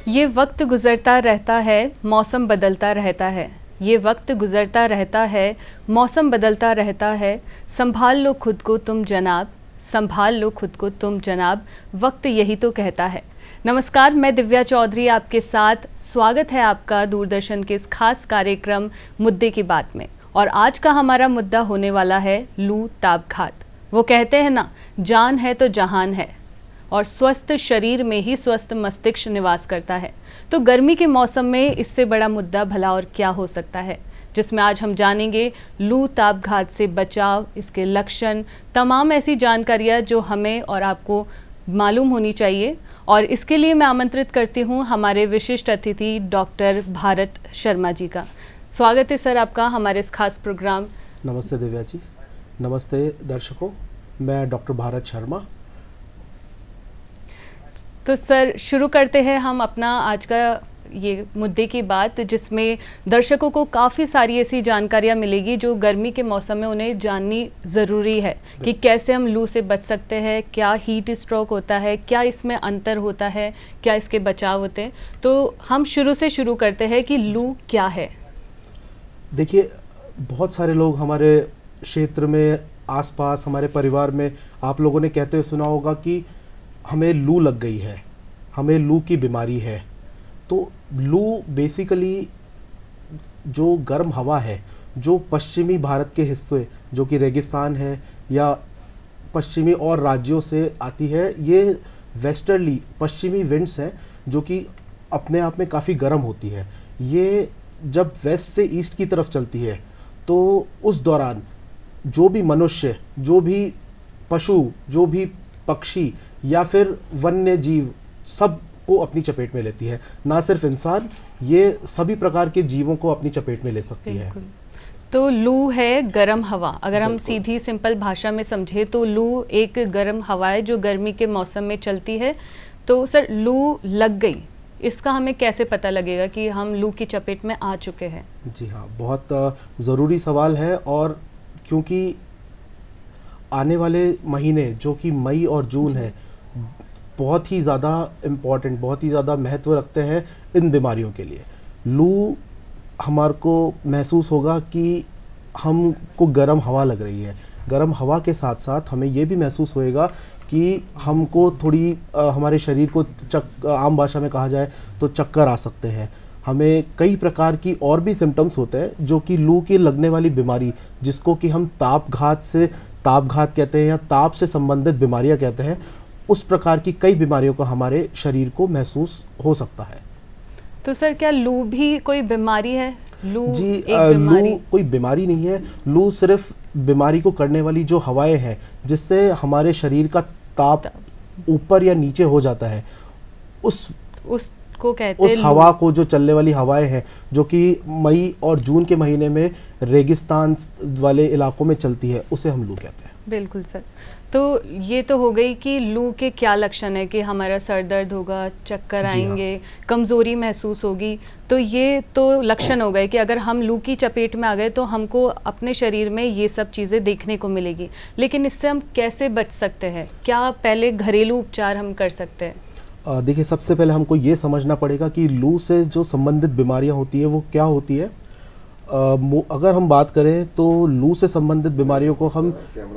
ये वक्त गुजरता रहता है, मौसम बदलता रहता है। ये वक्त गुजरता रहता है, मौसम बदलता रहता है। संभाल लो खुद को तुम जनाब, संभाल लो खुद को तुम जनाब, वक्त यही तो कहता है। नमस्कार, मैं दिव्या चौधरी आपके साथ। स्वागत है आपका दूरदर्शन के इस खास कार्यक्रम मुद्दे की बात में। और आज का हमारा मुद्दा होने वाला है लू ताप घात। वो कहते हैं ना, जान है तो जहान है, और स्वस्थ शरीर में ही स्वस्थ मस्तिष्क निवास करता है। तो गर्मी के मौसम में इससे बड़ा मुद्दा भला और क्या हो सकता है, जिसमें आज हम जानेंगे लू ताप घात से बचाव, इसके लक्षण, तमाम ऐसी जानकारियाँ जो हमें और आपको मालूम होनी चाहिए। और इसके लिए मैं आमंत्रित करती हूँ हमारे विशिष्ट अतिथि डॉक्टर भारत शर्मा जी का। स्वागत है सर आपका हमारे इस खास प्रोग्राम। नमस्ते दिव्या जी, नमस्ते दर्शकों, मैं डॉक्टर भारत शर्मा। तो सर शुरू करते हैं हम अपना आज का ये मुद्दे की बात, जिसमें दर्शकों को काफ़ी सारी ऐसी जानकारियाँ मिलेगी जो गर्मी के मौसम में उन्हें जाननी ज़रूरी है कि कैसे हम लू से बच सकते हैं, क्या हीट स्ट्रोक होता है, क्या इसमें अंतर होता है, क्या इसके बचाव होते हैं। तो हम शुरू से शुरू करते हैं कि लू क्या है। देखिए, बहुत सारे लोग हमारे क्षेत्र में, आसपास, हमारे परिवार में आप लोगों ने कहते हुए सुना होगा कि हमें लू लग गई है, हमें लू की बीमारी है। तो लू बेसिकली जो गर्म हवा है, जो पश्चिमी भारत के हिस्से जो कि रेगिस्तान है या पश्चिमी और राज्यों से आती है, ये वेस्टर्ली पश्चिमी विंड्स हैं जो कि अपने आप में काफ़ी गर्म होती है। ये जब वेस्ट से ईस्ट की तरफ चलती है तो उस दौरान जो भी मनुष्य, जो भी पशु, जो भी पक्षी या फिर वन्य जीव, सब को अपनी चपेट में लेती है। ना सिर्फ इंसान, ये सभी प्रकार के जीवों को अपनी चपेट में ले सकती है। तो लू है गर्म हवा। अगर हम सीधी सिंपल भाषा में समझे तो लू एक गर्म हवा है जो गर्मी के मौसम में चलती है। तो सर लू लग गई, इसका हमें कैसे पता लगेगा कि हम लू की चपेट में आ चुके हैं? जी हाँ, बहुत ज़रूरी सवाल है। और क्योंकि आने वाले महीने जो कि मई और जून है, बहुत ही ज़्यादा इम्पॉर्टेंट, बहुत ही ज़्यादा महत्व रखते हैं इन बीमारियों के लिए। लू हमारे को महसूस होगा कि हमको गर्म हवा लग रही है। गर्म हवा के साथ साथ हमें ये भी महसूस होएगा कि हमको थोड़ी हमारे शरीर को आम भाषा में कहा जाए तो चक्कर आ सकते हैं। हमें कई प्रकार की और भी सिम्टम्स होते हैं जो कि लू की लगने वाली बीमारी, जिसको कि हम ताप घात कहते हैं या ताप से संबंधित बीमारियां कहते हैं, उस प्रकार की कई बीमारियों का हमारे शरीर को महसूस हो सकता है। तो सर क्या लू भी कोई बीमारी है? लू जी, एक बीमारी? लू कोई बीमारी नहीं है। लू सिर्फ बीमारी को करने वाली जो हवाएं हैं, जिससे हमारे शरीर का ताप ऊपर या नीचे हो जाता है, उसको कहते हैं, उस हवा को, जो चलने वाली हवाएं हैं जो कि मई और जून के महीने में रेगिस्तान वाले इलाकों में चलती है, उसे हम लू कहते हैं। बिल्कुल सर। तो ये तो हो गई कि लू के क्या लक्षण है कि हमारा सर दर्द होगा, चक्कर आएंगे, कमज़ोरी महसूस होगी। तो ये तो लक्षण हो गए कि अगर हम लू की चपेट में आ गए तो हमको अपने शरीर में ये सब चीज़ें देखने को मिलेगी। लेकिन इससे हम कैसे बच सकते हैं? क्या पहले घरेलू उपचार हम कर सकते हैं? देखिए, सबसे पहले हमको ये समझना पड़ेगा कि लू से जो संबंधित बीमारियां होती है वो क्या होती है। अगर हम बात करें तो लू से संबंधित बीमारियों को हम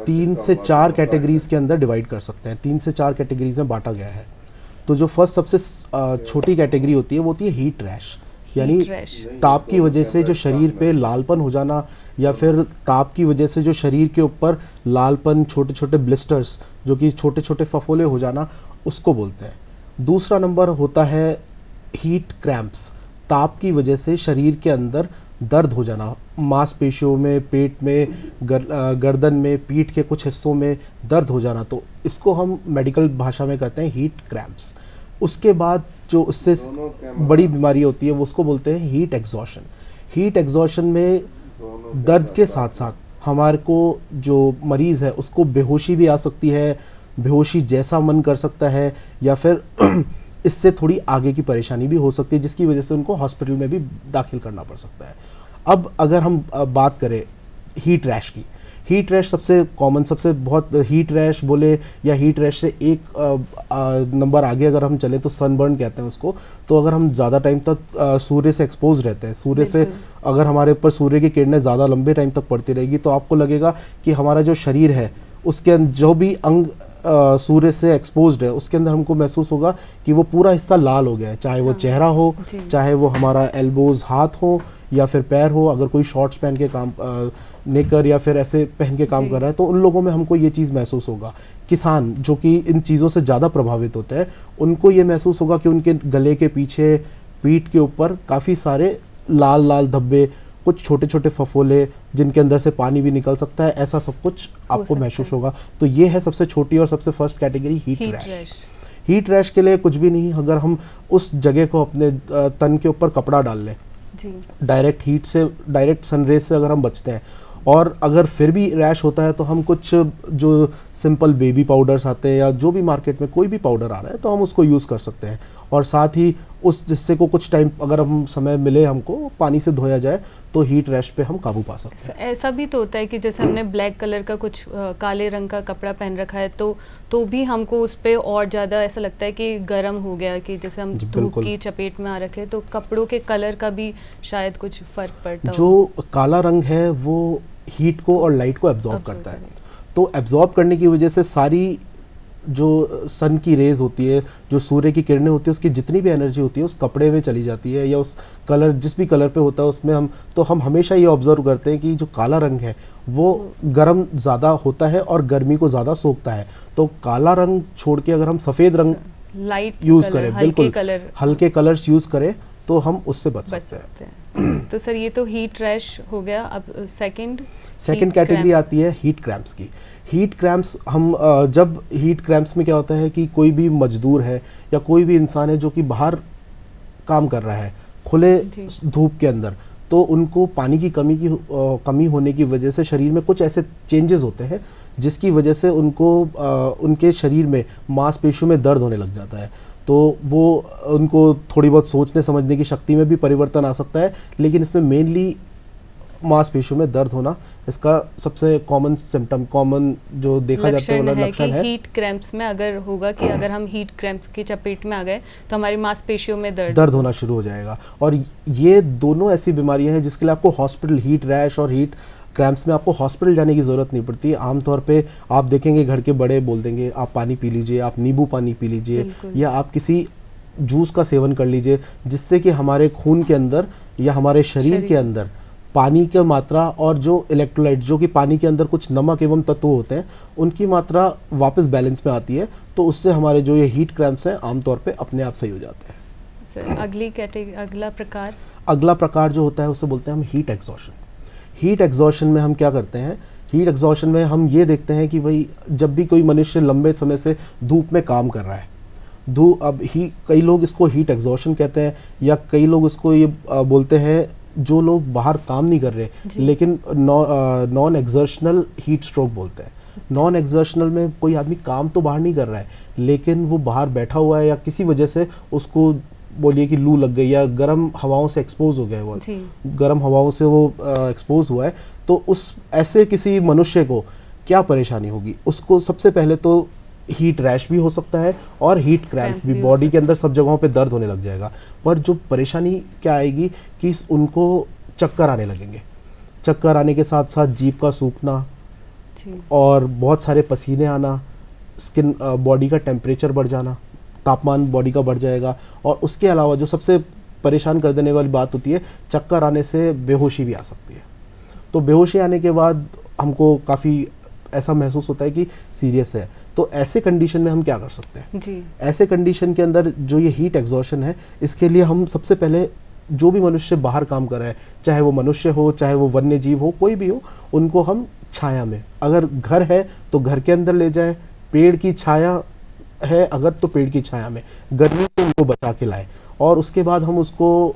3 से 4 कैटेगरीज के अंदर डिवाइड कर सकते हैं। 3 से 4 कैटेगरीज में बांटा गया है। तो जो फर्स्ट सबसे छोटी कैटेगरी होती है वो होती है हीट रैश, यानी ताप की वजह से जो शरीर पे लालपन हो जाना, या फिर ताप की वजह से जो शरीर के ऊपर लालपन, छोटे छोटे ब्लिस्टर्स, जो कि छोटे छोटे फफोले हो जाना, उसको बोलते हैं। दूसरा नंबर होता है हीट क्रैम्प्स, ताप की वजह से शरीर के अंदर दर्द हो जाना, मांसपेशियों में, पेट में, गर्दन में, पीठ के कुछ हिस्सों में दर्द हो जाना। तो इसको हम मेडिकल भाषा में कहते हैं हीट क्रैम्प्स। उसके बाद जो उससे बड़ी बीमारी होती है वो उसको बोलते हैं हीट एग्जॉशन। हीट एग्जॉशन में दर्द के साथ साथ हमारे को जो मरीज़ है उसको बेहोशी भी आ सकती है, बेहोशी जैसा मन कर सकता है, या फिर इससे थोड़ी आगे की परेशानी भी हो सकती है, जिसकी वजह से उनको हॉस्पिटल में भी दाखिल करना पड़ सकता है। अब अगर हम बात करें हीट रैश की, हीट रैश सबसे कॉमन, सबसे बहुत हीट रैश बोले या हीट रैश से एक नंबर आगे अगर हम चले तो सनबर्न कहते हैं उसको। तो अगर हम ज़्यादा टाइम तक सूर्य से एक्सपोज रहते हैं, सूर्य से अगर हमारे ऊपर सूर्य की किरणें ज़्यादा लंबे टाइम तक पड़ती रहेगी तो आपको लगेगा कि हमारा जो शरीर है उसके जो भी अंग सूर्य से एक्सपोज्ड है उसके अंदर हमको महसूस होगा कि वो पूरा हिस्सा लाल हो गया है, चाहे वो चेहरा हो, चाहे वो हमारा एल्बोज हाथ हो या फिर पैर हो। अगर कोई शॉर्ट्स पहन के काम नेकर या फिर ऐसे पहन के काम कर रहा है तो उन लोगों में हमको ये चीज़ महसूस होगा। किसान जो कि इन चीज़ों से ज़्यादा प्रभावित होते हैं उनको ये महसूस होगा कि उनके गले के पीछे, पीठ के ऊपर काफ़ी सारे लाल लाल धब्बे, कुछ छोटे छोटे फफोले जिनके अंदर से पानी भी निकल सकता है, ऐसा सब कुछ आपको महसूस होगा। तो ये है सबसे छोटी और सबसे first category heat rash. Heat rash के लिए कुछ भी नहीं, अगर हम उस जगह को अपने तन के ऊपर कपड़ा डाल लें, डायरेक्ट हीट से, डायरेक्ट सनरेज से अगर हम बचते हैं, और अगर फिर भी रैश होता है तो हम कुछ जो सिंपल बेबी पाउडर्स आते हैं या जो भी मार्केट में कोई भी पाउडर आ रहा है तो हम उसको यूज़ कर सकते हैं। और साथ ही उस जिससे को कुछ टाइम अगर हम समय मिले हमको पानी से धोया जाए तो हीट रैश पे हम काबू पा सकते हैं। ऐसा भी तो होता है कि जैसे हमने ब्लैक कलर का कुछ काले रंग का कपड़ा पहन रखा है तो भी हमको उस पर और ज़्यादा ऐसा लगता है कि गर्म हो गया, कि जैसे हम धूप की चपेट में आ रखे, तो कपड़ों के कलर का भी शायद कुछ फ़र्क पड़ता हो। जो काला रंग है वो हीट को और लाइट को एब्जॉर्ब करता है, तो एब्जॉर्ब करने की वजह से सारी जो सन की रेज होती है, जो सूर्य की किरणें होती है, उसकी जितनी भी एनर्जी होती है उस कपड़े में चली जाती है या उस कलर, जिस भी कलर पे होता है उसमें हम हमेशा ये ऑब्जर्व करते हैं कि जो काला रंग है वो गर्म ज़्यादा होता है और गर्मी को ज़्यादा सोखता है। तो काला रंग छोड़ के अगर हम सफ़ेद रंग लाइट यूज़ करें, बिल्कुल हल्के कलर्स यूज़ करें तो हम उससे बच सकते हैं। तो सर ये तो हीट रैश हो गया। अब सेकंड कैटेगरी आती है हीट क्रैम्प्स की। हीट क्रैम्प्स हम जब हीट क्रैम्प्स में क्या होता है कि कोई भी मजदूर है या कोई भी इंसान है जो कि बाहर काम कर रहा है खुले धूप के अंदर, तो उनको पानी की कमी होने की वजह से शरीर में कुछ ऐसे चेंजेस होते हैं जिसकी वजह से उनको उनके शरीर में मांसपेशियों में दर्द होने लग जाता है। तो वो उनको थोड़ी बहुत सोचने समझने की शक्ति में भी परिवर्तन आ सकता है, लेकिन इसमें मेनली मांसपेशियों में दर्द होना इसका सबसे कॉमन सिम्टम, कॉमन जो देखा जाता है लक्षण है। हीट क्रैम्प्स में अगर होगा कि अगर हम हीट क्रैम्प्स की चपेट में आ गए तो हमारी मांसपेशियों में दर्द होना शुरू हो जाएगा। और ये दोनों ऐसी बीमारियां हैं जिसके लिए आपको हॉस्पिटल, हीट रैश और हीट क्रैम्प्स में आपको हॉस्पिटल जाने की ज़रूरत नहीं पड़ती। आमतौर पे आप देखेंगे घर के बड़े बोल देंगे आप पानी पी लीजिए, आप नींबू पानी पी लीजिए, या आप किसी जूस का सेवन कर लीजिए जिससे कि हमारे खून के अंदर या हमारे शरीर के अंदर पानी की मात्रा और जो इलेक्ट्रोलाइट, जो कि पानी के अंदर कुछ नमक एवं तत्व होते हैं, उनकी मात्रा वापस बैलेंस में आती है। तो उससे हमारे जो ये हीट क्रैम्प्स हैं आमतौर पे अपने आप सही हो जाते हैं। सर अगला प्रकार जो होता है उसे बोलते हैं हम हीट एग्जॉशन। हीट एग्जॉशन में हम क्या करते हैं, हीट एग्जॉशन में हम ये देखते हैं कि भाई जब भी कोई मनुष्य लंबे समय से धूप में काम कर रहा है, कई लोग इसको हीट एग्जॉशन कहते हैं, या कई लोग इसको ये बोलते हैं जो लोग बाहर काम नहीं कर रहे लेकिन नॉन एक्सर्शनल हीट स्ट्रोक बोलते हैं। नॉन एक्सर्शनल में कोई आदमी काम तो बाहर नहीं कर रहा है लेकिन वो बाहर बैठा हुआ है या किसी वजह से उसको बोलिए कि लू लग गई या गर्म हवाओं से एक्सपोज हो गया, वो गर्म हवाओं से वो एक्सपोज हुआ है, तो उस ऐसे किसी मनुष्य को क्या परेशानी होगी। उसको सबसे पहले तो हीट रैश भी हो सकता है और हीट क्रैम्प भी, बॉडी के अंदर सब जगहों पे दर्द होने लग जाएगा। पर जो परेशानी क्या आएगी कि उनको चक्कर आने लगेंगे, चक्कर आने के साथ साथ जीभ का सूखना और बहुत सारे पसीने आना, स्किन बॉडी का टेम्परेचर बढ़ जाना, तापमान बॉडी का बढ़ जाएगा। और उसके अलावा जो सबसे परेशान कर देने वाली बात होती है, चक्कर आने से बेहोशी भी आ सकती है। तो बेहोशी आने के बाद हमको काफ़ी ऐसा महसूस होता है कि सीरियस है। तो ऐसे कंडीशन में हम क्या कर सकते हैं जी। ऐसे कंडीशन के अंदर जो ये हीट एग्जॉशन है, इसके लिए हम सबसे पहले जो भी मनुष्य बाहर काम कर रहा है, चाहे वो मनुष्य हो चाहे वो वन्य जीव हो, कोई भी हो, उनको हम छाया में, अगर घर है तो घर के अंदर ले जाएं, पेड़ की छाया है अगर तो पेड़ की छाया में गर्मी से उनको बचा के लाएं। और उसके बाद हम उसको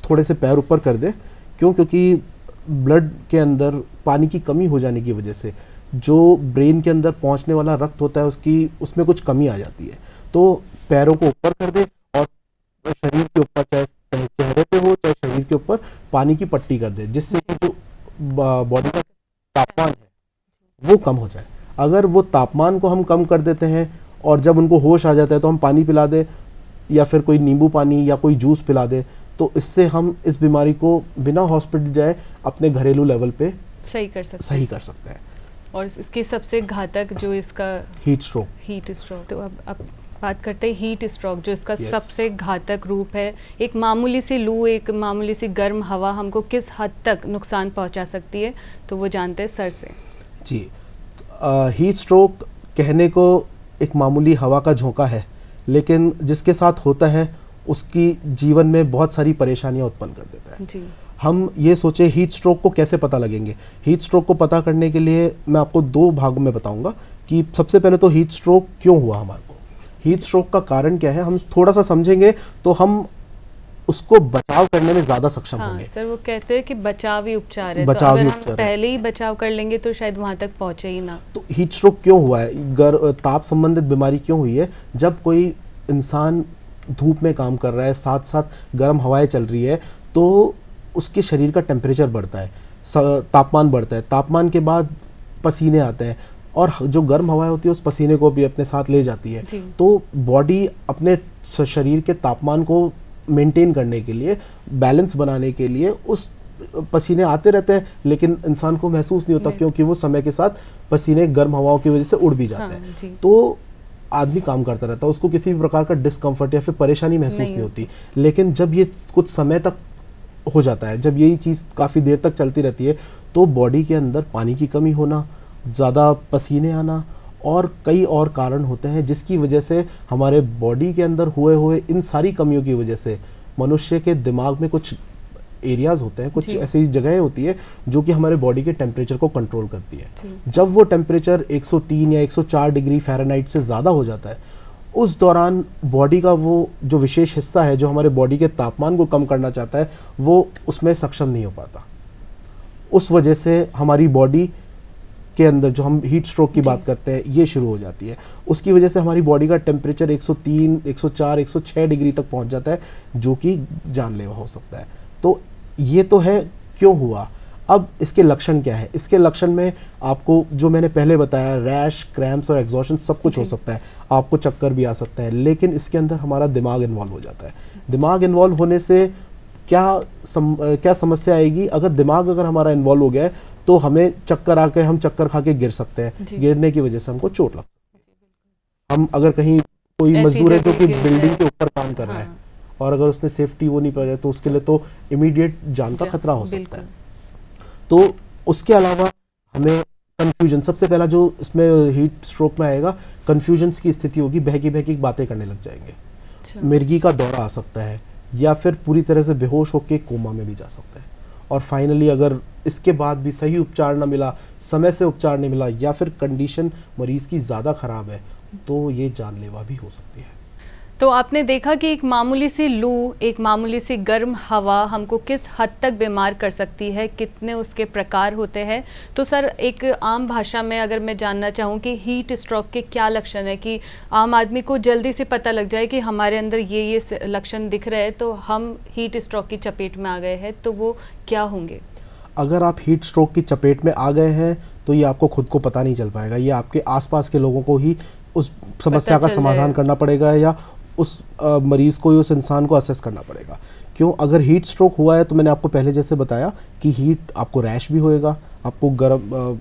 थोड़े से पैर ऊपर कर दें, क्योंकि ब्लड के अंदर पानी की कमी हो जाने की वजह से जो ब्रेन के अंदर पहुंचने वाला रक्त होता है उसमें कुछ कमी आ जाती है। तो पैरों को ऊपर कर दे और शरीर के ऊपर, चाहे चेहरे पे हो चाहे शरीर के ऊपर, पानी की पट्टी कर दे, जिससे कि जो बॉडी का तापमान है वो कम हो जाए। अगर वो तापमान को हम कम कर देते हैं और जब उनको होश आ जाता है तो हम पानी पिला दें या फिर कोई नींबू पानी या कोई जूस पिला दें, तो इससे हम इस बीमारी को बिना हॉस्पिटल जाए अपने घरेलू लेवल पे सही कर सकते हैं। और इसकी सबसे घातक जो इसका हीट स्ट्रोक। तो अब बात करते हैं हीट स्ट्रोक, जो इसका सबसे घातक रूप है। एक मामूली सी लू, एक मामूली सी गर्म हवा हमको किस हद तक नुकसान पहुंचा सकती है, तो वो जानते हैं सर से। जी, हीट स्ट्रोक कहने को एक मामूली हवा का झोंका है, लेकिन जिसके साथ होता है उसकी जीवन में बहुत सारी परेशानियां उत्पन्न कर देता है। जी। हम ये सोचे हीट स्ट्रोक को कैसे पता लगेंगे। हीट स्ट्रोक को पता करने के लिए मैं आपको 2 भागों में बताऊंगा कि सबसे पहले तो हीट स्ट्रोक क्यों हुआ हमारे को, हीट स्ट्रोक का कारण क्या है, हम थोड़ा सा समझेंगे तो हम उसको बचाव करने में ज्यादा सक्षम होंगे। सर, वो कहते हैं कि बचाव ही उपचार है, तो अगर हम पहले ही बचाव कर लेंगे तो शायद वहां तक पहुंचे ही ना। तो हीट स्ट्रोक क्यों हुआ है, ताप संबंधित बीमारी क्यों हुई है? जब कोई इंसान धूप में काम कर रहा है, साथ साथ गर्म हवाएं चल रही है, तो उसके शरीर का टेम्परेचर बढ़ता है, तापमान बढ़ता है, तापमान के बाद पसीने आते हैं और जो गर्म हवाएं होती है उस पसीने को भी अपने साथ ले जाती है। तो बॉडी अपने शरीर के तापमान को मेंटेन करने के लिए, बैलेंस बनाने के लिए उस पसीने आते रहते हैं, लेकिन इंसान को महसूस नहीं होता क्योंकि वो समय के साथ पसीने गर्म हवाओं की वजह से उड़ भी जाते हैं। तो आदमी काम करता रहता है, उसको किसी भी प्रकार का डिस्कम्फर्ट या फिर परेशानी महसूस नहीं होती। लेकिन जब ये कुछ समय तक हो जाता है, जब यही चीज़ काफ़ी देर तक चलती रहती है, तो बॉडी के अंदर पानी की कमी होना, ज़्यादा पसीने आना और कई और कारण होते हैं, जिसकी वजह से हमारे बॉडी के अंदर हुए इन सारी कमियों की वजह से मनुष्य के दिमाग में कुछ एरियाज होते हैं, कुछ ऐसी जगहें होती है जो कि हमारे बॉडी के टेम्परेचर को कंट्रोल करती है। जब वो टेम्परेचर 103 या 104 डिग्री फ़ारेनहाइट से ज़्यादा हो जाता है, उस दौरान बॉडी का वो जो विशेष हिस्सा है जो हमारे बॉडी के तापमान को कम करना चाहता है, वो उसमें सक्षम नहीं हो पाता। उस वजह से हमारी बॉडी के अंदर जो हम हीट स्ट्रोक की बात करते हैं ये शुरू हो जाती है। उसकी वजह से हमारी बॉडी का टेम्परेचर 103, 104, 106 डिग्री तक पहुंच जाता है, जो कि जानलेवा हो सकता है। तो ये तो है क्यों हुआ। अब इसके लक्षण क्या है? इसके लक्षण में आपको जो मैंने पहले बताया, रैश, क्रैम्प्स और एग्जॉशन सब कुछ हो सकता है, आपको चक्कर भी आ सकता है, लेकिन इसके अंदर हमारा दिमाग इन्वॉल्व हो जाता है। दिमाग इन्वॉल्व होने से क्या समस्या आएगी? अगर दिमाग हमारा इन्वॉल्व हो गया है तो हमें चक्कर आके हम चक्कर खा के गिर सकते हैं, गिरने की वजह से हमको चोट लग सकती है। हम अगर कहीं कोई मजदूर है जो कि बिल्डिंग के ऊपर काम कर रहा है और अगर उसने सेफ्टी वो नहीं पाया तो उसके लिए तो इमीडिएट जान का खतरा हो सकता है। तो उसके अलावा हमें कंफ्यूजन, सबसे पहला जो इसमें हीट स्ट्रोक में आएगा, कंफ्यूजन की स्थिति होगी, बहकी बातें करने लग जाएंगे, मिर्गी का दौरा आ सकता है या फिर पूरी तरह से बेहोश होकर कोमा में भी जा सकता है। और फाइनली अगर इसके बाद भी सही उपचार ना मिला, समय से उपचार नहीं मिला या फिर कंडीशन मरीज की ज़्यादा ख़राब है, तो ये जानलेवा भी हो सकती है। तो आपने देखा कि एक मामूली सी लू, एक मामूली सी गर्म हवा हमको किस हद तक बीमार कर सकती है, कितने उसके प्रकार होते हैं। तो सर, एक आम भाषा में अगर मैं जानना चाहूँ कि हीट स्ट्रोक के क्या लक्षण है, कि आम आदमी को जल्दी से पता लग जाए कि हमारे अंदर ये लक्षण दिख रहे हैं तो हम हीट स्ट्रोक की चपेट में आ गए हैं, तो वो क्या होंगे? अगर आप हीट स्ट्रोक की चपेट में आ गए हैं तो ये आपको खुद को पता नहीं चल पाएगा, ये आपके आसपास के लोगों को ही उस समस्या का समाधान करना पड़ेगा या उस मरीज़ को, उस इंसान को असेस करना पड़ेगा। क्यों? अगर हीट स्ट्रोक हुआ है तो मैंने आपको पहले जैसे बताया कि हीट, आपको रैश भी होएगा, आपको गर्म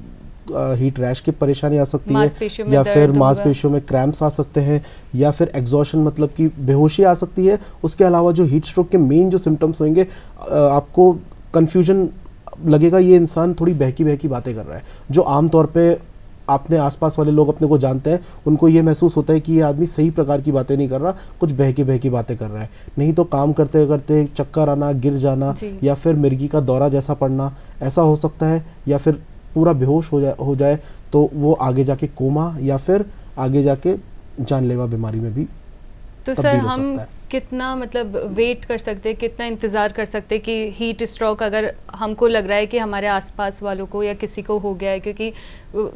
हीट रैश की परेशानी आ सकती है या फिर मांसपेशियों में क्रैम्प्स आ सकते हैं या फिर एग्जॉशन मतलब कि बेहोशी आ सकती है। उसके अलावा जो हीट स्ट्रोक के मेन जो सिम्टम्स होंगे, आपको कन्फ्यूजन लगेगा, ये इंसान थोड़ी बहकी बातें कर रहा है। जो आमतौर पे अपने आसपास वाले लोग अपने को जानते हैं, उनको ये महसूस होता है कि ये आदमी सही प्रकार की बातें नहीं कर रहा, कुछ बहकी बातें कर रहा है। नहीं तो काम करते करते चक्कर आना, गिर जाना या फिर मिर्गी का दौरा जैसा पड़ना, ऐसा हो सकता है। या फिर पूरा बेहोश हो जाए तो वो आगे जाके कोमा या फिर आगे जाके जानलेवा बीमारी में भी तो सर हम कितना मतलब वेट कर सकते हैं, कितना इंतज़ार कर सकते हैं कि हीट स्ट्रोक अगर हमको लग रहा है कि हमारे आसपास वालों को या किसी को हो गया है, क्योंकि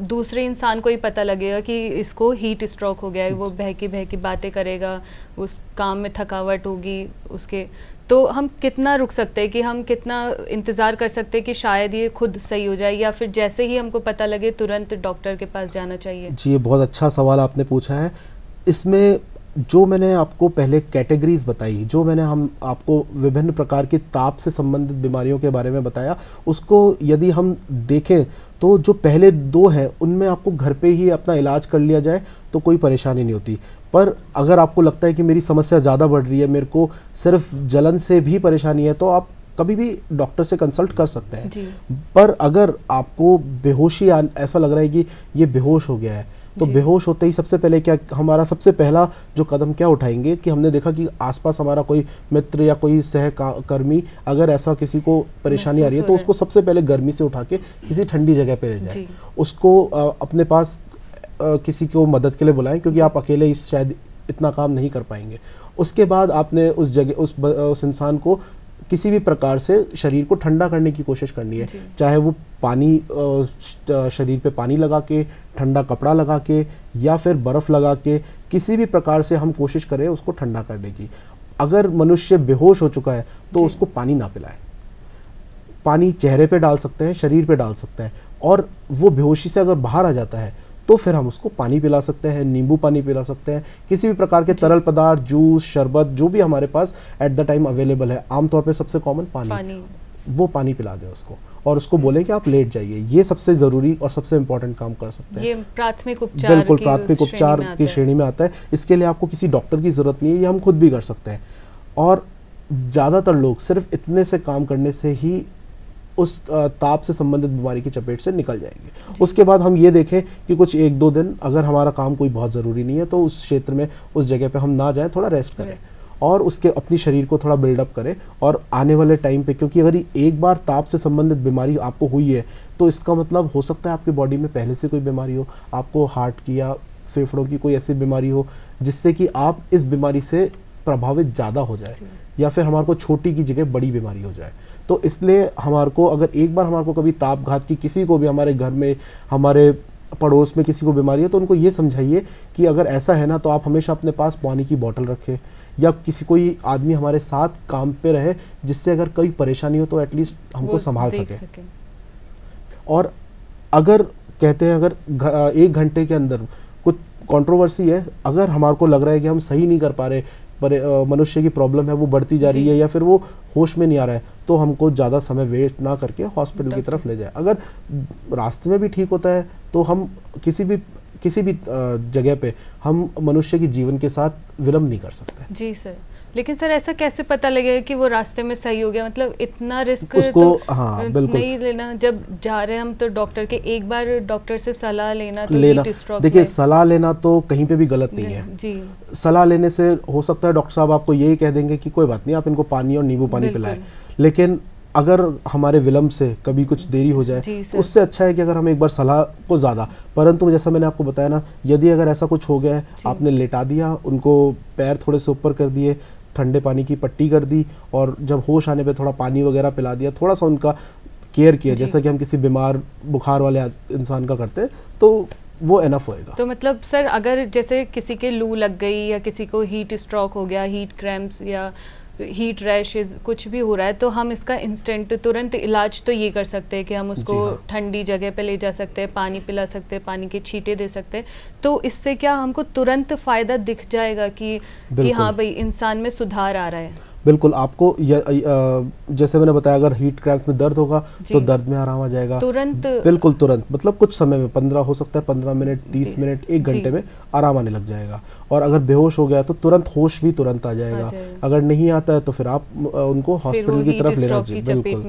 दूसरे इंसान को ही पता लगेगा कि इसको हीट स्ट्रोक हो गया है, वो बहकी बातें करेगा, उस काम में थकावट होगी उसके, तो हम कितना रुक सकते हैं, कि हम कितना इंतज़ार कर सकते हैं कि शायद ये खुद सही हो जाए, या फिर जैसे ही हमको पता लगे तुरंत डॉक्टर के पास जाना चाहिए? जी, ये बहुत अच्छा सवाल आपने पूछा है। इसमें जो मैंने आपको पहले कैटेगरीज बताई, जो मैंने हम आपको विभिन्न प्रकार की ताप से संबंधित बीमारियों के बारे में बताया, उसको यदि हम देखें तो जो पहले दो हैं उनमें आपको घर पे ही अपना इलाज कर लिया जाए तो कोई परेशानी नहीं होती। पर अगर आपको लगता है कि मेरी समस्या ज़्यादा बढ़ रही है, मेरे को सिर्फ जलन से भी परेशानी है, तो आप कभी भी डॉक्टर से कंसल्ट कर सकते हैं। पर अगर आपको बेहोशी ऐसा लग रहा है कि ये बेहोश हो गया है, तो बेहोश होते ही सबसे पहले क्या, हमारा सबसे पहला जो कदम क्या उठाएंगे कि हमने देखा कि आसपास हमारा कोई मित्र या कोई सहकर्मी अगर ऐसा किसी को परेशानी आ रही है, तो उसको सबसे पहले गर्मी से उठा के किसी ठंडी जगह पे ले जाए, उसको अपने पास किसी को मदद के लिए बुलाएं, क्योंकि आप अकेले शायद इतना काम नहीं कर पाएंगे। उसके बाद आपने उस जगह उस इंसान को किसी भी प्रकार से शरीर को ठंडा करने की कोशिश करनी है, चाहे वो पानी शरीर पे पानी लगा के, ठंडा कपड़ा लगा के, या फिर बर्फ़ लगा के, किसी भी प्रकार से हम कोशिश करें उसको ठंडा करने की। अगर मनुष्य बेहोश हो चुका है तो उसको पानी ना पिलाएं। पानी चेहरे पे डाल सकते हैं, शरीर पे डाल सकते हैं, और वो बेहोशी से अगर बाहर आ जाता है तो फिर हम उसको पानी पिला सकते हैं, नींबू पानी पिला सकते हैं, किसी भी प्रकार के तरल पदार्थ, जूस, शरबत, जो भी हमारे पास एट द टाइम अवेलेबल है। आमतौर पे सबसे कॉमन पानी, वो पानी पिला दें उसको, और उसको बोलें कि आप लेट जाइए। ये सबसे ज़रूरी और सबसे इम्पोर्टेंट काम कर सकते हैं। ये प्राथमिक उपचार, बिल्कुल प्राथमिक उपचार की श्रेणी में आता है। इसके लिए आपको किसी डॉक्टर की ज़रूरत नहीं है, ये हम खुद भी कर सकते हैं। और ज़्यादातर लोग सिर्फ इतने से काम करने से ही उस ताप से संबंधित बीमारी की चपेट से निकल जाएंगे। उसके बाद हम ये देखें कि कुछ 1-2 दिन अगर हमारा काम कोई बहुत ज़रूरी नहीं है तो उस क्षेत्र में, उस जगह पे हम ना जाएं, थोड़ा रेस्ट करें और उसके अपनी शरीर को थोड़ा बिल्डअप करें। और आने वाले टाइम पे, क्योंकि अगर एक बार ताप से संबंधित बीमारी आपको हुई है तो इसका मतलब हो सकता है आपकी बॉडी में पहले से कोई बीमारी हो, आपको हार्ट की या फेफड़ों की कोई ऐसी बीमारी हो जिससे कि आप इस बीमारी से प्रभावित ज़्यादा हो जाए, या फिर हमारे को छोटी की जगह बड़ी बीमारी हो जाए। तो इसलिए हमारे को, अगर एक बार हमारे को कभी ताप घात की, किसी को भी हमारे घर में, हमारे पड़ोस में किसी को बीमारी है, तो उनको ये समझाइए कि अगर ऐसा है ना तो आप हमेशा अपने पास पानी की बोतल रखें, या किसी कोई आदमी हमारे साथ काम पे रहे जिससे अगर कोई परेशानी हो तो एटलीस्ट हमको संभाल सके। और अगर कहते हैं अगर 1 घंटे के अंदर कुछ कंट्रोवर्सी है, अगर हमारे को लग रहा है कि हम सही नहीं कर पा रहे, पर मनुष्य की प्रॉब्लम है वो बढ़ती जा रही है, या फिर वो होश में नहीं आ रहा है, तो हमको ज़्यादा समय वेस्ट ना करके हॉस्पिटल की तरफ ले जाए। अगर रास्ते में भी ठीक होता है तो हम किसी भी जगह पे हम मनुष्य की जीवन के साथ विलम्ब नहीं कर सकते। जी सर, लेकिन सर ऐसा कैसे पता लगेगा कि वो रास्ते में सही हो गया? मतलब इतना रिस्क उसको तो नहीं लेना जब जा रहे हैं हम, तो डॉक्टर के एक बार डॉक्टर से सलाह लेना, तो हीट स्ट्रोक देखिए सलाह लेना तो कहीं पे भी गलत नहीं है जी। सलाह लेने से हो सकता है डॉक्टर साहब आपको यही कह देंगे कि कोई बात नहीं, आप इनको पानी और नींबू पानी पिलाएं, लेकिन अगर हमारे विलम्ब से कभी कुछ देरी हो जाए तो उससे अच्छा है कि अगर हम एक बार सलाह को ज़्यादा, परंतु जैसा मैंने आपको बताया ना, यदि अगर ऐसा कुछ हो गया है, आपने लेटा दिया, उनको पैर थोड़े से ऊपर कर दिए, ठंडे पानी की पट्टी कर दी, और जब होश आने पे थोड़ा पानी वगैरह पिला दिया, थोड़ा सा उनका केयर किया जैसा कि हम किसी बीमार बुखार वाले इंसान का करते हैं, तो वो एनफ होएगा। तो मतलब सर अगर जैसे किसी के लू लग गई, या किसी को हीट स्ट्रोक हो गया, हीट क्रैम्प्स या हीट रैशेज कुछ भी हो रहा है, तो हम इसका इंस्टेंट तुरंत इलाज तो ये कर सकते हैं कि हम उसको ठंडी जगह पे ले जा सकते हैं, पानी पिला सकते हैं, पानी के छींटे दे सकते हैं। तो इससे क्या हमको तुरंत फ़ायदा दिख जाएगा कि हाँ भाई इंसान में सुधार आ रहा है? बिल्कुल। आपको जैसे मैंने बताया, अगर हीट क्रैम्प्स में दर्द होगा तो दर्द में आराम आ जाएगा तुरंत, बिल्कुल तुरंत, मतलब कुछ समय में 15 हो सकता है 15 मिनट, 30 मिनट, 1 घंटे में आराम आने लग जाएगा। और अगर बेहोश हो गया तो तुरंत होश भी तुरंत आ जाएगा। अगर नहीं आता है तो फिर आप उनको हॉस्पिटल की तरफ लेना चाहिए। बिल्कुल।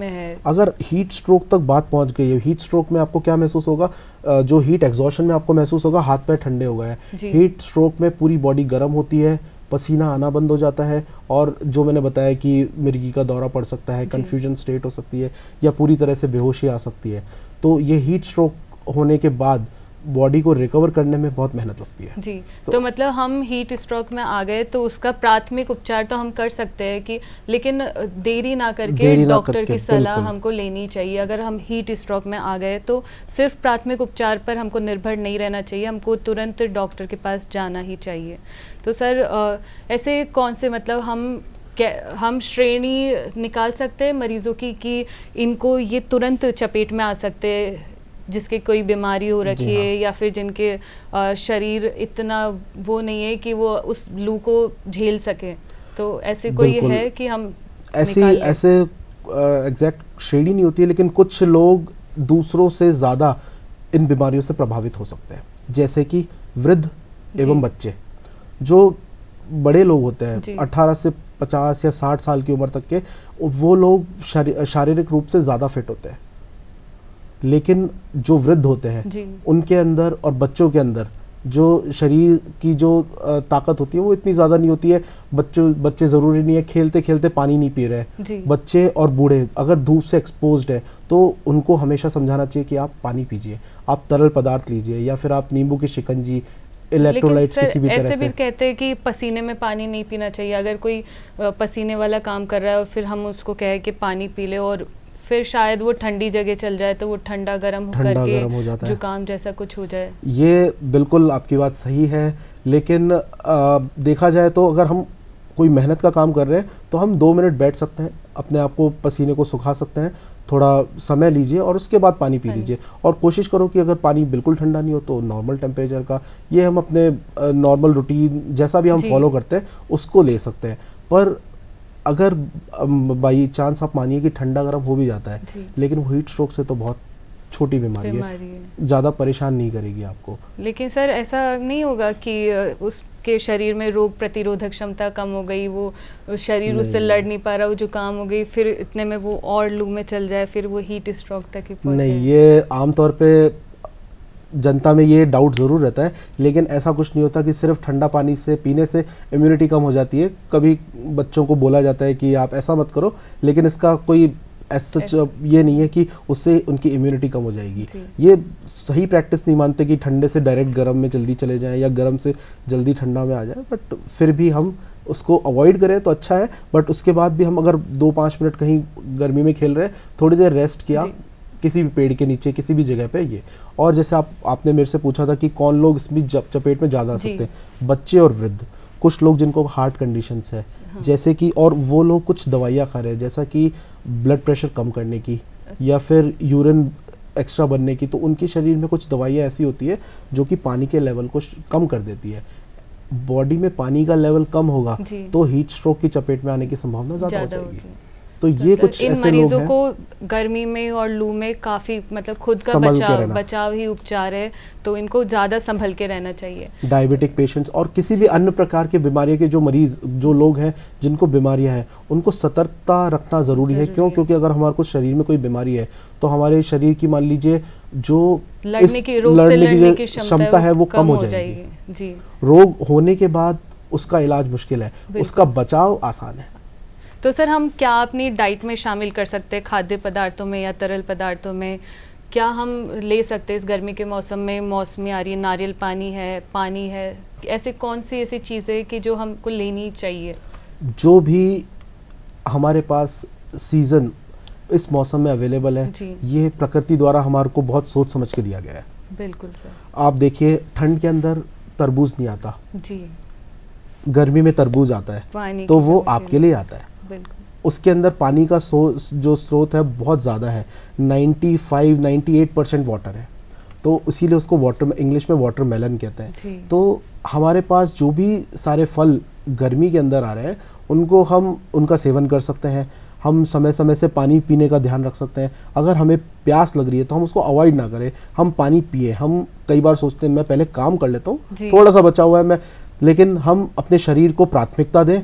अगर हीट स्ट्रोक तक बात पहुंच गई है, हीट स्ट्रोक में आपको क्या महसूस होगा, जो हीट एग्जॉशन में आपको महसूस होगा, हाथ पैर ठंडे हो गए हैं। हीट स्ट्रोक में पूरी बॉडी गर्म होती है, पसीना आना बंद हो जाता है, और जो मैंने बताया कि मिर्गी का दौरा पड़ सकता है, कंफ्यूजन स्टेट हो सकती है, या पूरी तरह से बेहोशी आ सकती है। तो ये हीट स्ट्रोक होने के बाद बॉडी को रिकवर करने में बहुत मेहनत लगती है जी। तो मतलब हम हीट स्ट्रोक में आ गए तो उसका प्राथमिक उपचार तो हम कर सकते हैं कि, लेकिन देरी ना करके डॉक्टर की सलाह हमको लेनी चाहिए। अगर हम हीट स्ट्रोक में आ गए तो सिर्फ प्राथमिक उपचार पर हमको निर्भर नहीं रहना चाहिए, हमको तुरंत डॉक्टर के पास जाना ही चाहिए। तो सर ऐसे कौन से, मतलब हम हम श्रेणी निकाल सकते हैं मरीजों की कि इनको ये तुरंत चपेट में आ सकते हैं जिसके कोई बीमारी हो रखी है, या फिर जिनके शरीर इतना वो नहीं है कि वो उस लू को झेल सके, तो ऐसे कोई है कि हम ऐसे एग्जैक्ट श्रेणी नहीं होती है, लेकिन कुछ लोग दूसरों से ज़्यादा इन बीमारियों से प्रभावित हो सकते हैं, जैसे कि वृद्ध एवं बच्चे। जो बड़े लोग होते हैं 18 से 50 या 60 साल की उम्र तक के, वो लोग शारीरिक रूप से ज़्यादा फिट होते हैं, लेकिन जो वृद्ध होते हैं उनके अंदर और बच्चों के अंदर जो शरीर की जो ताकत होती है वो इतनी ज़्यादा नहीं होती है। बच्चे ज़रूरी नहीं है खेलते खेलते पानी नहीं पी रहे, बच्चे और बूढ़े अगर धूप से एक्सपोज्ड है तो उनको हमेशा समझाना चाहिए कि आप पानी पीजिए, आप तरल पदार्थ लीजिए, या फिर आप नींबू की शिकंजी, इलेक्ट्रोलाइट्स किसी भी तरह से। ऐसे भी कहते हैं कि पसीने में पानी नहीं पीना चाहिए। अगर कोई पसीने वाला काम कर रहा है और फिर हम उसको कहे कि पानी पी ले, और फिर शायद वो ठंडी जगह चल जाए तो वो ठंडा गर्म करके हो जाता है, जुकाम जैसा कुछ हो जाए। ये बिल्कुल आपकी बात सही है, लेकिन देखा जाए तो अगर हम कोई मेहनत का काम कर रहे हैं तो हम 2 मिनट बैठ सकते हैं, अपने आप को पसीने को सुखा सकते हैं, थोड़ा समय लीजिए और उसके बाद पानी पी लीजिए। और कोशिश करो कि अगर पानी बिल्कुल ठंडा नहीं हो तो नॉर्मल टेम्परेचर का, ये हम अपने नॉर्मल रूटीन जैसा भी हम फॉलो करते हैं उसको ले सकते हैं। पर अगर बाई चांस आप मानिए कि ठंडा गर्म हो भी जाता है, लेकिन वो हीट स्ट्रोक से तो बहुत छोटी बीमारी है, ज़्यादा परेशान नहीं करेगी आपको। लेकिन सर ऐसा नहीं होगा कि उसके शरीर में रोग प्रतिरोधक क्षमता कम हो गई, वो शरीर उससे लड़ नहीं पा रहा, वो जुकाम हो गई, फिर इतने में वो और लू में चल जाए, फिर वो हीट स्ट्रोक तक ही पहुंचे? नहीं, ये आमतौर पे जनता में ये डाउट ज़रूर रहता है, लेकिन ऐसा कुछ नहीं होता कि सिर्फ ठंडा पानी से पीने से इम्यूनिटी कम हो जाती है। कभी बच्चों को बोला जाता है कि आप ऐसा मत करो, लेकिन इसका कोई सच ये नहीं है कि उससे उनकी इम्यूनिटी कम हो जाएगी। ये सही प्रैक्टिस नहीं मानते कि ठंडे से डायरेक्ट गर्म में जल्दी चले जाएं या गर्म से जल्दी ठंडा में आ जाए, बट फिर भी हम उसको अवॉइड करें तो अच्छा है। बट उसके बाद भी हम अगर 2-5 मिनट कहीं गर्मी में खेल रहे हैं, थोड़ी देर रेस्ट किया किसी भी पेड़ के नीचे किसी भी जगह पे, ये। और जैसे आपने मेरे से पूछा था कि कौन लोग इसमें चपेट में ज़्यादा आ सकते हैं, बच्चे और वृद्ध। कुछ लोग जिनको हार्ट कंडीशंस है, जैसे कि, और वो लोग कुछ दवाइयाँ खा रहे हैं जैसा कि ब्लड प्रेशर कम करने की या फिर यूरिन एक्स्ट्रा बनने की, तो उनके शरीर में कुछ दवाइयाँ ऐसी होती है जो कि पानी के लेवल को कम कर देती है। बॉडी में पानी का लेवल कम होगा तो हीट स्ट्रोक की चपेट में आने की संभावना ज़्यादा हो जाएगी। तो ये कुछ इन ऐसे मरीजों लोग को गर्मी में और लू में काफी मतलब खुद का बचाव ही उपचार है, तो इनको ज्यादा संभल के रहना चाहिए। डायबिटिक पेशेंट्स और किसी भी अन्य प्रकार के बीमारियों के जो लोग हैं जिनको बीमारियां हैं, उनको सतर्कता रखना जरूरी है। क्यों? क्योंकि अगर हमारे को शरीर में कोई बीमारी है तो हमारे शरीर की, मान लीजिए, जो लड़ने की क्षमता है वो कम हो जाएगी। जी। रोग होने के बाद उसका इलाज मुश्किल है, उसका बचाव आसान है। तो सर हम क्या अपनी डाइट में शामिल कर सकते हैं, खाद्य पदार्थों में या तरल पदार्थों में? क्या हम ले सकते हैं इस गर्मी के मौसम में? मौसमी आ रही है, नारियल पानी है, ऐसे कौन सी ऐसी चीज़ें कि जो हमको लेनी चाहिए? जो भी हमारे पास सीज़न इस मौसम में अवेलेबल है, ये प्रकृति द्वारा हमारे को बहुत सोच समझ के दिया गया है। बिल्कुल सर। आप देखिए, ठंड के अंदर तरबूज नहीं आता जी, गर्मी में तरबूज आता है, तो वो आपके लिए आता है। उसके अंदर पानी का जो स्रोत है बहुत ज़्यादा है, 95-98% वाटर है, तो इसीलिए उसको इंग्लिश में वाटरमेलन कहते हैं। तो हमारे पास जो भी सारे फल गर्मी के अंदर आ रहे हैं उनको हम उनका सेवन कर सकते हैं। हम समय समय से पानी पीने का ध्यान रख सकते हैं। अगर हमें प्यास लग रही है तो हम उसको अवॉइड ना करें, हम पानी पिए। हम कई बार सोचते हैं मैं पहले काम कर लेता हूँ, थोड़ा सा बचा हुआ है लेकिन हम अपने शरीर को प्राथमिकता दें।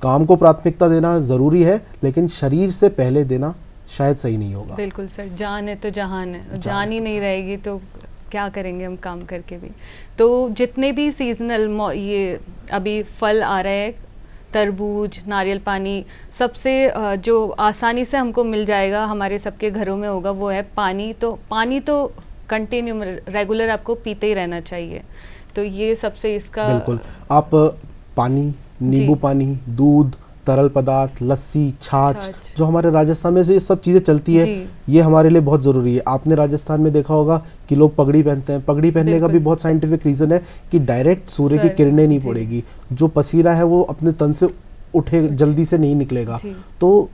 काम को प्राथमिकता देना ज़रूरी है, लेकिन शरीर से पहले देना शायद सही नहीं होगा। बिल्कुल सर, जान है तो जहान है, जान ही नहीं रहेगी तो क्या करेंगे हम काम करके भी। तो जितने भी सीजनल ये अभी फल आ रहे हैं, तरबूज, नारियल पानी, सबसे जो आसानी से हमको मिल जाएगा, हमारे सबके घरों में होगा, वो है पानी। तो पानी तो कंटिन्यू रेगुलर आपको पीते ही रहना चाहिए। तो ये सबसे इसका बिल्कुल, आप पानी, नींबू पानी, दूध, तरल पदार्थ, लस्सी, छाछ, जो हमारे राजस्थान में ये सब चीज़ें चलती है, ये हमारे लिए बहुत ज़रूरी है। आपने राजस्थान में देखा होगा कि लोग पगड़ी पहनते हैं। पगड़ी पहनने का भी बहुत साइंटिफिक रीज़न है कि डायरेक्ट सूर्य की किरणें नहीं पड़ेगी, जो पसीना है वो अपने तन से उठे जल्दी से नहीं निकलेगा। जी। तो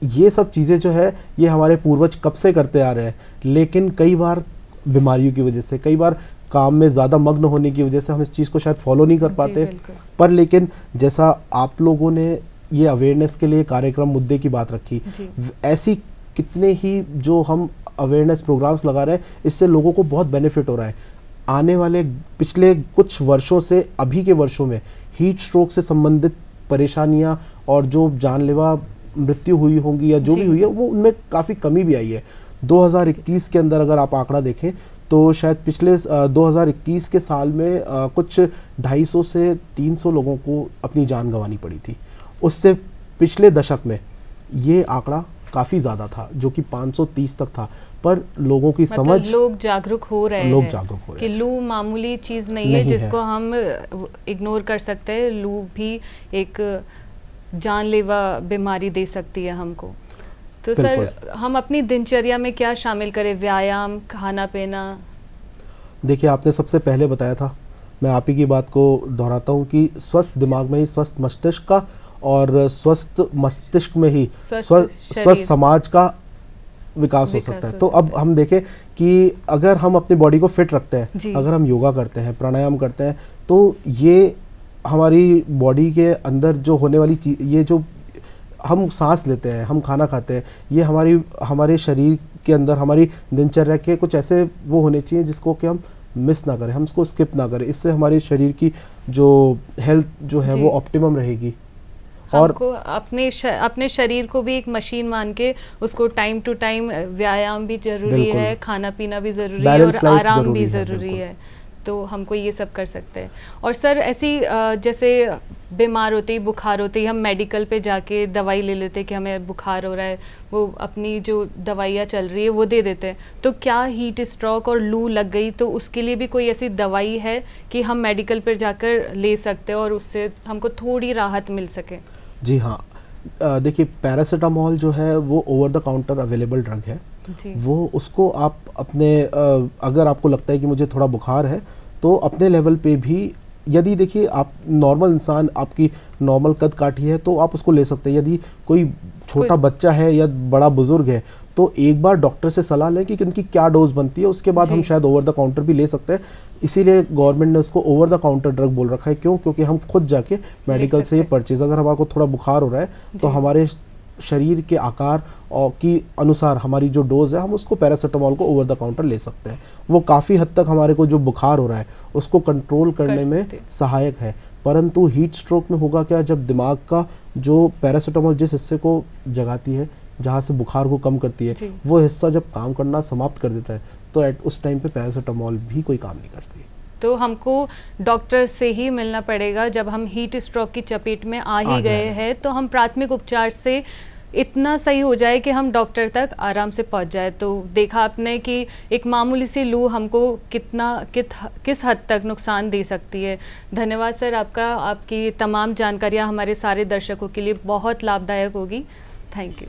ये सब चीज़ें जो है ये हमारे पूर्वज कब से करते आ रहे हैं, लेकिन कई बार बीमारियों की वजह से, कई बार काम में ज़्यादा मग्न होने की वजह से हम इस चीज़ को शायद फॉलो नहीं कर जी, पाते। बिल्कुल। पर लेकिन जैसा आप लोगों ने ये अवेयरनेस के लिए कार्यक्रम मुद्दे की बात रखी, जी। ऐसी कितने ही जो हम अवेयरनेस प्रोग्राम्स लगा रहे हैं, इससे लोगों को बहुत बेनिफिट हो रहा है। आने वाले पिछले कुछ वर्षों से अभी के वर्षों में हीट स्ट्रोक से संबंधित परेशानियां और जो जानलेवा मृत्यु हुई होंगी या जो जी। भी हुई है, वो उनमें काफ़ी कमी भी आई है। 2021 के अंदर अगर आप आंकड़ा देखें तो शायद पिछले 2021 के साल में कुछ 250 से 300 लोगों को अपनी जान गंवानी पड़ी थी। उससे पिछले दशक में ये आंकड़ा काफ़ी ज़्यादा था, जो कि 530 तक था। पर लोगों की मतलब समझ, लोग जागरूक हो रहे लोग हैं जागरूक हो रहे कि हैं लू मामूली चीज़ नहीं है नहीं है। जिसको हम इग्नोर कर सकते हैं। लू भी एक जानलेवा बीमारी दे सकती है हमको। तो सर, हम अपनी दिनचर्या में क्या शामिल करें? व्यायाम, खाना पीना? देखिए, आपने सबसे पहले बताया था, मैं आप ही की बात को दोहराता हूँ कि स्वस्थ दिमाग में ही स्वस्थ मस्तिष्क का, और स्वस्थ मस्तिष्क में ही स्वस्थ समाज का विकास हो सकता है। तो अब हम देखें कि अगर हम अपनी बॉडी को फिट रखते हैं, अगर हम योगा करते हैं, प्राणायाम करते हैं, तो ये हमारी बॉडी के अंदर जो होने वाली चीज, ये जो हम सांस लेते हैं, हम खाना खाते हैं, ये हमारे शरीर के अंदर, हमारी दिनचर्या के कुछ ऐसे वो होने चाहिए जिसको कि हम मिस ना करें, हम इसको स्किप ना करें। इससे हमारे शरीर की जो हेल्थ जो है वो ऑप्टिमम रहेगी। और हमको अपने शरीर को भी एक मशीन मान के उसको टाइम टू टाइम व्यायाम भी जरूरी है, खाना पीना भी जरूरी है, और आराम भी जरूरी है। तो हमको ये सब कर सकते हैं। और सर, ऐसी जैसे बीमार होते ही, बुखार होते ही हम मेडिकल पे जाके दवाई ले लेते हैं कि हमें बुखार हो रहा है, वो अपनी जो दवाइयाँ चल रही है वो दे देते हैं। तो क्या हीट स्ट्रोक और लू लग गई तो उसके लिए भी कोई ऐसी दवाई है कि हम मेडिकल पर जाकर ले सकते हैं और उससे हमको थोड़ी राहत मिल सके? जी हाँ, देखिए, पैरासीटामोल जो है वो over the counter available drug है। वो उसको आप अपने अगर आपको लगता है कि मुझे थोड़ा बुखार है, तो अपने लेवल पे भी, यदि देखिए आप नॉर्मल इंसान, आपकी नॉर्मल कद काठी है, तो आप उसको ले सकते हैं। यदि कोई छोटा बच्चा है या बड़ा बुजुर्ग है, तो एक बार डॉक्टर से सलाह लें कि इनकी क्या डोज बनती है, उसके बाद हम शायद ओवर द काउंटर भी ले सकते हैं। इसीलिए गवर्नमेंट ने उसको ओवर द काउंटर ड्रग बोल रखा है। क्यों? क्योंकि हम खुद जाके मेडिकल से ये परचेज, अगर हमारे को थोड़ा बुखार हो रहा है, तो हमारे शरीर के आकार और की अनुसार हमारी जो डोज है, हम उसको पैरासीटामोल को ओवर द काउंटर ले सकते हैं। वो काफ़ी हद तक हमारे को जो बुखार हो रहा है उसको कंट्रोल करने में सहायक है। परंतु हीट स्ट्रोक में होगा क्या, जब दिमाग का जो पैरासीटामोल जिस हिस्से को जगाती है, जहाँ से बुखार को कम करती है, वो हिस्सा जब काम करना समाप्त कर देता है, तो उस टाइम पे पैरासीटामोल भी कोई काम नहीं करती। तो हमको डॉक्टर से ही मिलना पड़ेगा। जब हम हीट स्ट्रोक की चपेट में आ ही गए हैं, तो हम प्राथमिक उपचार से इतना सही हो जाए कि हम डॉक्टर तक आराम से पहुंच जाए। तो देखा आपने कि एक मामूली सी लू हमको किस हद तक नुकसान दे सकती है। धन्यवाद सर आपका। आपकी तमाम जानकारियां हमारे सारे दर्शकों के लिए बहुत लाभदायक होगी। Thank you.